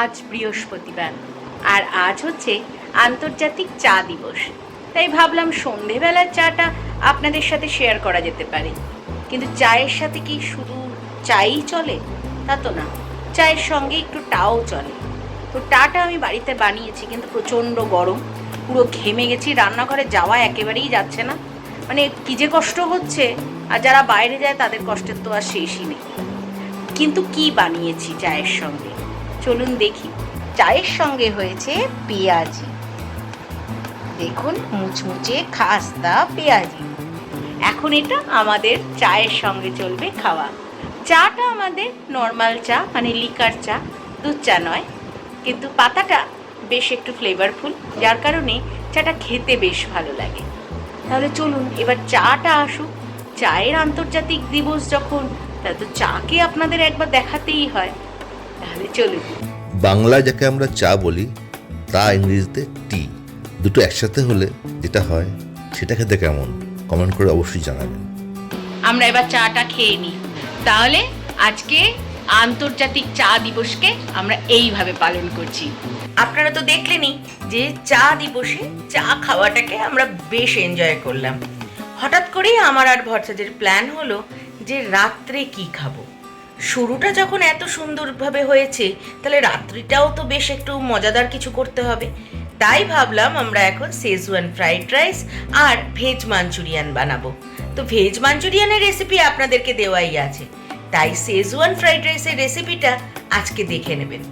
আজ বৃহস্পতিবার আর আজ হচ্ছে আন্তর্জাতিক চা দিবস। তাই ভাবলাম সন্ধেবেলার চাটা আপনাদের সাথে শেয়ার করা যেতে পারে। কিন্তু চায়ের সাথে কি শুধু চাই চলে তা তো না, চায়ের সঙ্গে একটু টাও চলে। তো টাটা আমি বাড়িতে বানিয়েছি, কিন্তু প্রচণ্ড গরম, পুরো ঘেমে গেছি, রান্নাঘরে যাওয়া একেবারেই যাচ্ছে না। মানে কী যে কষ্ট হচ্ছে, আর যারা বাইরে যায় তাদের কষ্টের তো আর শেষই নেই। কিন্তু কি বানিয়েছি চায়ের সঙ্গে চলুন দেখি। চায়ের সঙ্গে হয়েছে পেঁয়াজি, দেখুন মুচমুচে খাস্তা পেঁয়াজি। এখন এটা আমাদের চায়ের সঙ্গে চলবে খাওয়া। চাটা আমাদের নর্মাল চা, মানে লিকার চা, দুধ চা নয়, কিন্তু পাতাটা বেশ একটু ফ্লেভারফুল, যার কারণে চাটা খেতে বেশ ভালো লাগে। তাহলে চলুন এবার চাটা আসুক। চায়ের আন্তর্জাতিক দিবস যখন, তাহলে তো চাকে আপনাদের একবার দেখাতেই হয়। তাহলে চলুন। বাংলায় যাকে আমরা চা বলি তা ইংরেজিতে টি, দুটো একসাথে হলে যেটা হয় সেটা খেতে কেমন কমেন্ট করে অবশ্যই জানাবেন। আমরা এবার চাটা খেয়ে নিই। তাহলে আজকে আন্তর্জাতিক চা দিবসকে আমরা এইভাবে পালন করছি। আপনারা তো দেখলেনই যে চা দিবসে চা খাওয়াটাকে আমরা বেশ এনজয় করলাম। হঠাৎ করেই আমার আর ভরসাজের প্ল্যান হলো যে রাত্রে কি খাবো। শুরুটা যখন এত সুন্দরভাবে হয়েছে, তাহলে রাত্রিটাও তো বেশ একটু মজাদার কিছু করতে হবে। তাই ভাবলাম আমরা এখন শেজওয়ান ফ্রাইড রাইস আর ভেজ মাঞ্চুরিয়ান বানাবো। তো ভেজ মাঞ্চুরিয়ানের রেসিপি আপনাদেরকে দেওয়াই আছে, তাই শেজওয়ান ফ্রাইড রাইসের রেসিপিটা আজকে দেখে নেবেন।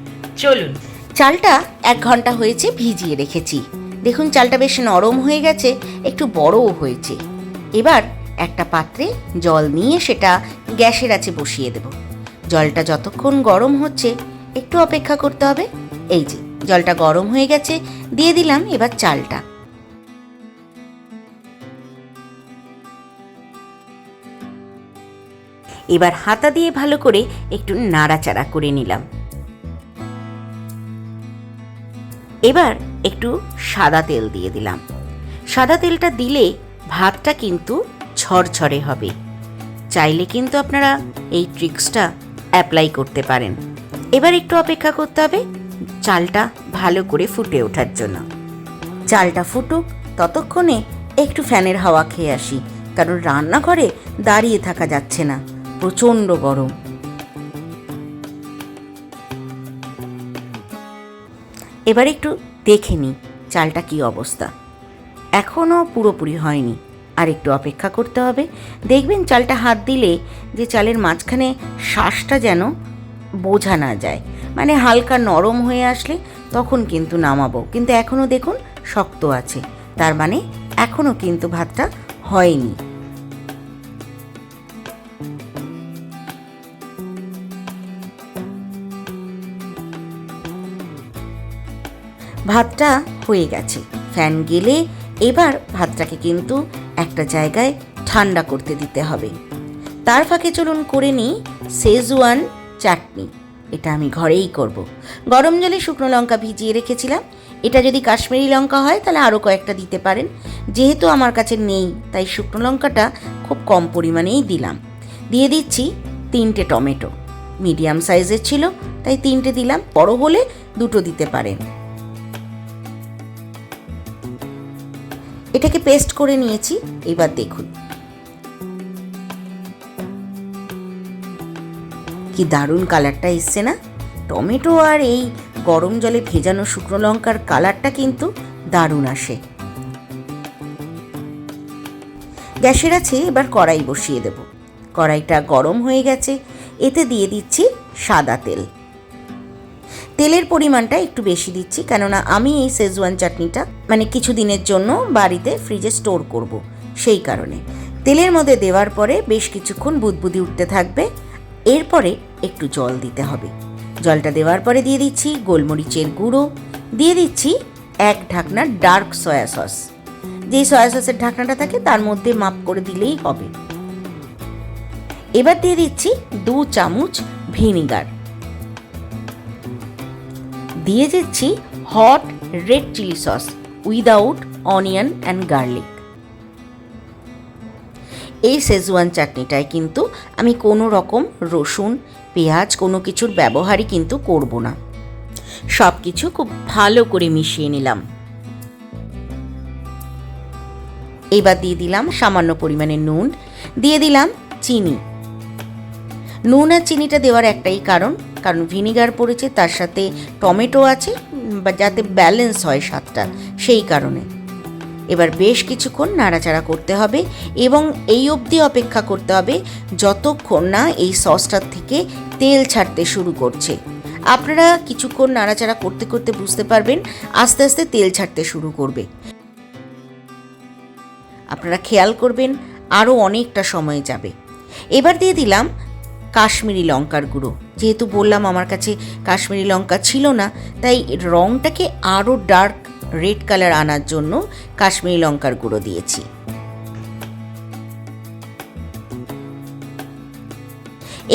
চলুন। চালটা 1 ঘন্টা হয়েছে ভিজিয়ে রেখেছি। দেখুন চালটা বেশ নরম হয়ে গেছে, একটু বড়ও হয়েছে। এবার একটা পাত্রে জল নিয়ে সেটা গ্যাসের আঁচে বসিয়ে দেব। জলটা যতক্ষণ গরম হচ্ছে একটু অপেক্ষা করতে হবে। এই যে জলটা গরম হয়ে গেছে, দিয়ে দিলাম এবার চালটা। এবার হাতা দিয়ে ভালো করে একটু নাড়াচাড়া করে নিলাম। এবার একটু সাদা তেল দিয়ে দিলাম। সাদা তেলটা দিলে ভাতটা কিন্তু ঝরঝরে হবে। চাইলে কিন্তু আপনারা এই ট্রিক্সটা অ্যাপ্লাই করতে পারেন। এবার একটু অপেক্ষা করতে হবে চালটা ভালো করে ফুটে ওঠার জন্য। চালটা ফুটুক, ততক্ষণে একটু ফ্যানের হাওয়া খেয়ে আসি, কারণ রান্নাঘরে দাঁড়িয়ে থাকা যাচ্ছে না, প্রচণ্ড গরম। এবার একটু দেখে নিই চালটা কি অবস্থা। এখনও পুরোপুরি হয়নি, আর একটু অপেক্ষা করতে হবে। দেখবেন চালটা হাত দিলে যে চালের মাঝখানে শ্বাসটা যেন বোঝা না যায়, মানে হালকা নরম হয়ে আসলে তখন কিন্তু নামাবো। কিন্তু এখনও দেখুন শক্ত আছে, তার মানে এখনও কিন্তু ভাতটা হয়নি। ভাতটা হয়ে গেছে, ফ্যান গেলে এবার ভাতটাকে কিন্তু একটা জায়গায় ঠান্ডা করতে দিতে হবে। তার ফাঁকে চলুন করে নিই শেজওয়ান চাটনি। এটা আমি ঘরেই করব। গরম জলে শুকনো লঙ্কা ভিজিয়ে রেখেছিলাম। এটা যদি কাশ্মীরি লঙ্কা হয় তাহলে আরও কয়েকটা দিতে পারেন। যেহেতু আমার কাছে নেই, তাই শুকনো লঙ্কাটা খুব কম পরিমাণেই দিলাম। দিয়ে দিচ্ছি 3টে টমেটো, মিডিয়াম সাইজের ছিল তাই 3টে দিলাম, বড় হলে 2টো দিতে পারেন। এটাকে পেস্ট করে নিয়েছি। এবার দেখুন কি দারুণ কালারটা এসছে না। টমেটো আর এই গরম জলে ভেজানো শুকনো লঙ্কার কালারটা কিন্তু দারুণ আসে। গ্যাসের আছে এবার কড়াই বসিয়ে দেব। কড়াইটা গরম হয়ে গেছে, এতে দিয়ে দিচ্ছি সাদা তেল। তেলের পরিমাণটা একটু বেশি দিচ্ছি, কেননা আমি এই শেজওয়ান চাটনিটা মানে কিছু দিনের জন্য বাড়িতে ফ্রিজে স্টোর করব, সেই কারণে। তেলের মধ্যে দেওয়ার পরে বেশ কিছুক্ষণ বুদবুদি উঠতে থাকবে। এরপরে একটু জল দিতে হবে। জলটা দেওয়ার পরে দিয়ে দিচ্ছি গোলমরিচের গুঁড়ো, দিয়ে দিচ্ছি 1 ঢাকনা ডার্ক সয়া সস। যেই সয়া সসের ঢাকনাটা থাকে তার মধ্যে মাপ করে দিলেই হবে। এবার দিয়ে দিচ্ছি 2 চামচ ভিনিগার, দিয়ে দিচ্ছি hot red chilli sauce without onion and garlic. এই শেজওয়ান চাটনিটায় কিন্তু আমি কোনো রকম রসুন পেঁয়াজ কোনো কিছুর ব্যবহারই কিন্তু করব না। সব কিছু খুব ভালো করে মিশিয়ে নিলাম। এবার দিয়ে দিলাম সামান্য পরিমাণে নুন, দিয়ে দিলাম চিনি। নুন আর চিনিটা দেওয়ার একটাই কারণ ভিনিগার পড়েছে, তার সাথে টমেটো আছে, যাতে ব্যালেন্স হয় স্বাদটা, সেই কারণে। এবার বেশ কিছুক্ষণ নাড়াচাড়া করতে হবে এবং এই অবধি অপেক্ষা করতে হবে যতক্ষণ না এই সসটার থেকে তেল ছাড়তে শুরু করছে। আপনারা কিছুক্ষণ নাড়াচাড়া করতে করতে বুঝতে পারবেন আস্তে আস্তে তেল ছাড়তে শুরু করবে। আপনারা খেয়াল করবেন আরও অনেকটা সময় যাবে। এবার দিয়ে দিলাম কাশ্মীরি লঙ্কার গুঁড়ো। যেহেতু বললাম আমার কাছে কাশ্মীরি লঙ্কা ছিল না, তাই রঙটাকে আরও ডার্ক রেড কালার আনার জন্য কাশ্মীরি লঙ্কার গুঁড়ো দিয়েছি।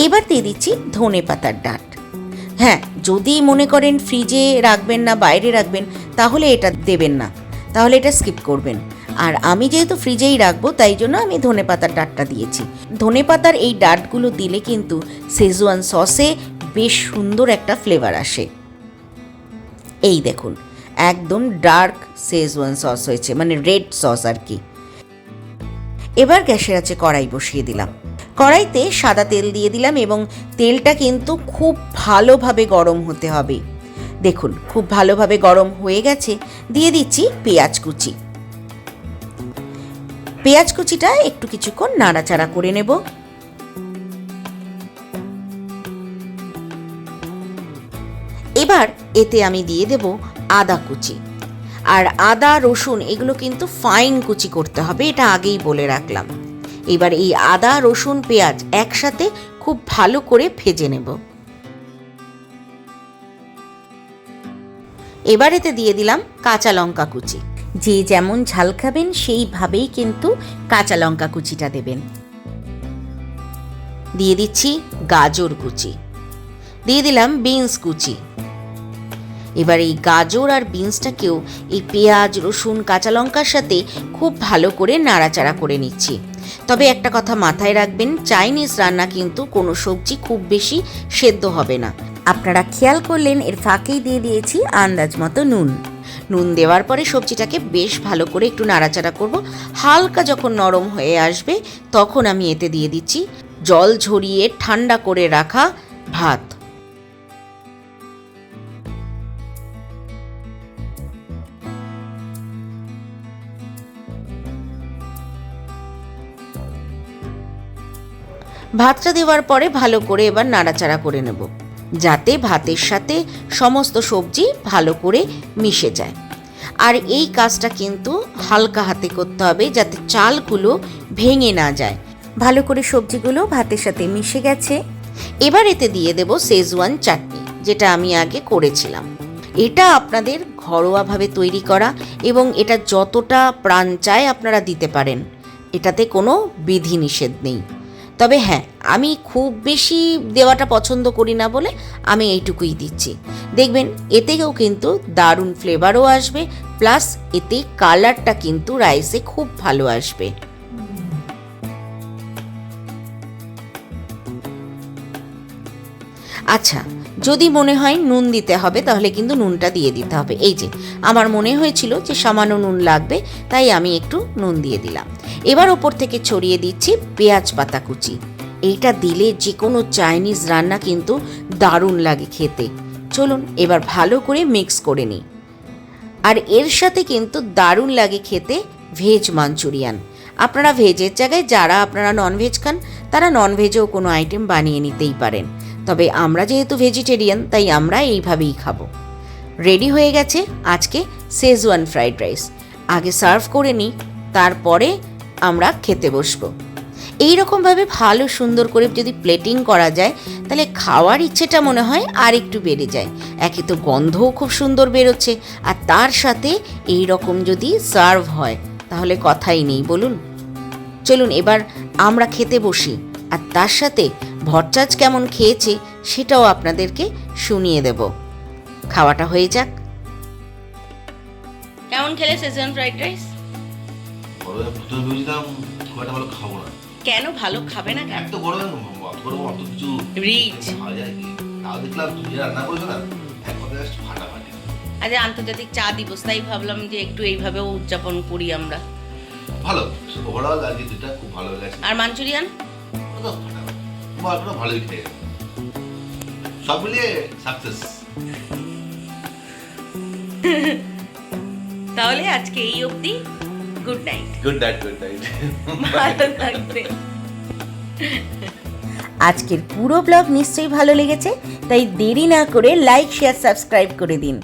এবার দিয়ে দিচ্ছি ধনে পাতার ডাঁট। হ্যাঁ, যদি মনে করেন ফ্রিজে রাখবেন না, বাইরে রাখবেন, তাহলে এটা দেবেন না, তাহলে এটা স্কিপ করবেন। আর আমি যেহেতু ফ্রিজেই রাখবো, তাই জন্য আমি ধনে পাতার ডাঁটটা দিয়েছি। ধনে পাতার এই ডাঁটগুলো দিলে কিন্তু শেজওয়ান সসে বেশ সুন্দর একটা ফ্লেভার আসে। এই দেখুন, একদম ডার্ক শেজওয়ান সস হয়েছে, মানে রেড সস আর কি। এবার গ্যাসের আছে কড়াই বসিয়ে দিলাম। কড়াইতে সাদা তেল দিয়ে দিলাম এবং তেলটা কিন্তু খুব ভালোভাবে গরম হতে হবে। দেখুন, খুব ভালোভাবে গরম হয়ে গেছে। দিয়ে দিচ্ছি পেঁয়াজ কুচি। পেঁয়াজ কুচিটা একটু কিছুক্ষণ নাড়াচাড়া করে নেব। এবার এতে আমি দিয়ে দেব আদা কুচি। আর আদা রসুন এগুলো কিন্তু ফাইন কুচি করতে হবে, এটা আগেই বলে রাখলাম। এবার এই আদা রসুন পেঁয়াজ একসাথে খুব ভালো করে ভেজে নেব। এবার এতে দিয়ে দিলাম কাঁচা লঙ্কা কুচি। যে যেমন ঝাল খাবেন সেইভাবেই কিন্তু কাঁচা লঙ্কা কুচিটা দেবেন। দিয়ে দিচ্ছি গাজর কুচি, দিয়ে দিলাম বিনস কুচি। এবার এই গাজর আর বিনসটাকেও এই পেঁয়াজ রসুন কাঁচা লঙ্কার সাথে খুব ভালো করে নাড়াচাড়া করে নিচ্ছি। তবে একটা কথা মাথায় রাখবেন, চাইনিজ রান্না কিন্তু কোনো সবজি খুব বেশি সেদ্ধ হবে না। আপনারা খেয়াল করলেন এর ফাঁকেই দিয়ে দিয়েছি আন্দাজ মতো নুন। নুন দেওয়ার পরে সবজিটাকে বেশ ভালো করে একটু নাড়াচাড়া করব। হালকা যখন নরম হয়ে আসবে তখন আমি এতে দিয়ে দিচ্ছি জল ঝরিয়ে ঠান্ডা করে রাখা ভাত। ভাতটা দেওয়ার পরে ভালো করে এবার নাড়াচাড়া করে নেব, যাতে ভাতের সাথে সমস্ত সবজি ভালো করে মিশে যায়। আর এই কাজটা কিন্তু হালকা হাতে করতে হবে, যাতে চালগুলো ভেঙে না যায়। ভালো করে সবজিগুলো ভাতের সাথে মিশে গেছে। এবার এতে দিয়ে দেব শেজওয়ান চাটনি, যেটা আমি আগে করেছিলাম। এটা আপনাদের ঘরোয়াভাবে তৈরি করা এবং এটা যতটা প্রাণ চায় আপনারা দিতে পারেন, এটাতে কোনো বিধিনিষেধ নেই। তবে হ্যাঁ, আমি খুব বেশি দেওয়াটা পছন্দ করি না বলে আমি এইটুকুই দিচ্ছি। দেখবেন এতেও কিন্তু দারুণ ফ্লেভারও আসবে, প্লাস এতে কালারটা কিন্তু রাইসে খুব ভালো আসবে। আচ্ছা, যদি মনে হয় নুন দিতে হবে তাহলে কিন্তু নুনটা দিয়ে দিতে হবে। এই যে আমার মনে হয়েছিল যে সামান্য নুন লাগবে, তাই আমি একটু নুন দিয়ে দিলাম। এবার ওপর থেকে ছড়িয়ে দিচ্ছি পেঁয়াজ পাতা কুচি। এইটা দিলে যে কোনো চাইনিজ রান্না কিন্তু দারুণ লাগে খেতে। চলুন এবার ভালো করে মিক্স করে নিই। আর এর সাথে কিন্তু দারুণ লাগে খেতে ভেজ মাঞ্চুরিয়ান। আপনারা ভেজের জায়গায় যারা আপনারা ননভেজ খান তারা ননভেজেও কোনো আইটেম বানিয়ে নিতেই পারেন, তবে আমরা যেহেতু ভেজিটেরিয়ান তাই আমরা এইভাবেই খাবো। রেডি হয়ে গেছে আজকে শেজওয়ান ফ্রাইড রাইস। আগে সার্ভ করে নিই, তারপরে আমরা খেতে বসবো। এইরকমভাবে ভালো সুন্দর করে যদি প্লেটিং করা যায় তাহলে খাওয়ার ইচ্ছেটা মনে হয় আর একটু বেড়ে যায়। একে তো গন্ধও খুব সুন্দর বেরোচ্ছে, আর তার সাথে এই রকম যদি সার্ভ হয় তাহলে কথাই নেই বলুন। চলুন এবার আমরা খেতে বসি, আর তার সাথে ভট্টাচ কেমন খেয়েছে সেটাও আপনাদেরকে শুনিয়ে দেব। খাওয়াটা হয়ে যাক। কেমন খেলে শেজওয়ান ফ্রাইড রাইস? ভালো খাবো না। কেন ভালো খাবে না? এত গরমে অত কিছু রিচ খাওয়া যায় কি? তাও দেখলাম তুমি রান্না করেছো না, এক কথা জাস্ট ফাটাফাটি। আজ আন্তর্জাতিক চা দিবস, তাই ভাবলাম যে একটু এইভাবেও উদযাপন করি আমরা। ভালো ওভারঅল আজকে দুটা খুব ভালো গেছে। আর মাঞ্চুরিয়ান ওটা ফাটাফাটি, মালটা ভালোই খেয়ে গেল। সব মিলিয়ে সাকসেস। তাহলে আজকে এই অবধি, good night. Good night, good night. ভালো থাকবে। আজকের পুরো ব্লগ নিশ্চয়ই ভালো লেগেছে, তাই দেরি না করে লাইক শেয়ার সাবস্ক্রাইব করে দিন।